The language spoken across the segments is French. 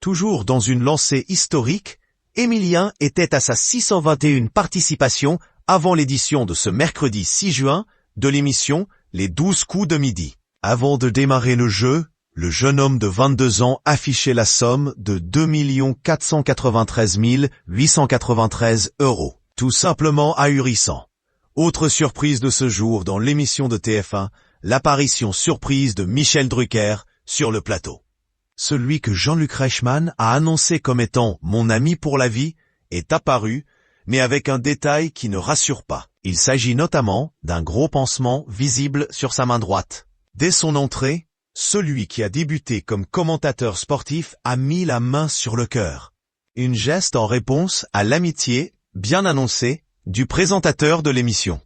Toujours dans une lancée historique, Émilien était à sa 621e participation avant l'édition de ce mercredi 6 juin de l'émission Les 12 coups de midi. Avant de démarrer le jeu, le jeune homme de 22 ans affichait la somme de 2 493 893 €. Tout simplement ahurissant. Autre surprise de ce jour dans l'émission de TF1, l'apparition surprise de Michel Drucker sur le plateau. Celui que Jean-Luc Reichmann a annoncé comme étant « mon ami pour la vie » est apparu, mais avec un détail qui ne rassure pas. Il s'agit notamment d'un gros pansement visible sur sa main droite. Dès son entrée, celui qui a débuté comme commentateur sportif a mis la main sur le cœur. Une geste en réponse à l'amitié, bien annoncée, du présentateur de l'émission.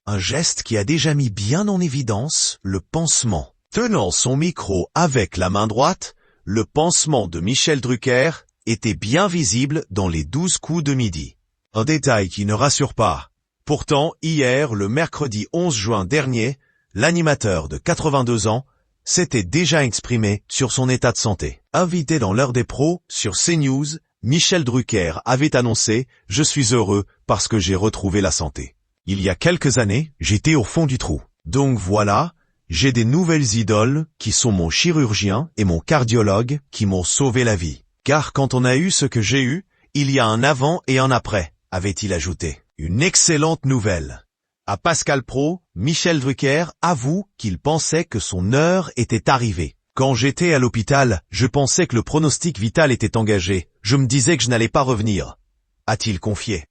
Un geste qui a déjà mis bien en évidence le pansement. Tenant son micro avec la main droite, le pansement de Michel Drucker était bien visible dans les 12 coups de midi. Un détail qui ne rassure pas. Pourtant, hier, le mercredi 11 juin dernier, l'animateur de 82 ans s'était déjà exprimé sur son état de santé. Invité dans l'heure des pros sur CNews, Michel Drucker avait annoncé « Je suis heureux parce que j'ai retrouvé la santé. Il y a quelques années, j'étais au fond du trou. Donc voilà, j'ai des nouvelles idoles qui sont mon chirurgien et mon cardiologue qui m'ont sauvé la vie. Car quand on a eu ce que j'ai eu, il y a un avant et un après », avait-il ajouté. Une excellente nouvelle. À Pascal Praud, Michel Drucker avoue qu'il pensait que son heure était arrivée. Quand j'étais à l'hôpital, je pensais que le pronostic vital était engagé. Je me disais que je n'allais pas revenir, a-t-il confié.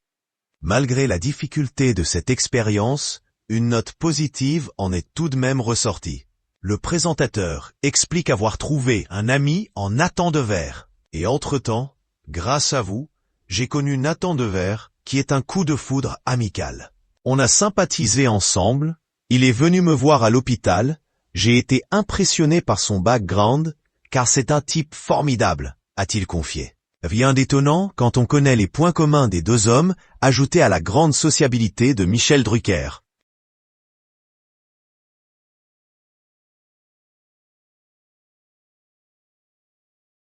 Malgré la difficulté de cette expérience, une note positive en est tout de même ressortie. Le présentateur explique avoir trouvé un ami en Nathan Dever. Et entre-temps, grâce à vous, j'ai connu Nathan Dever, qui est un coup de foudre amical. On a sympathisé ensemble, il est venu me voir à l'hôpital, j'ai été impressionné par son background, car c'est un type formidable, a-t-il confié. Rien d'étonnant quand on connaît les points communs des deux hommes, ajoutés à la grande sociabilité de Michel Drucker.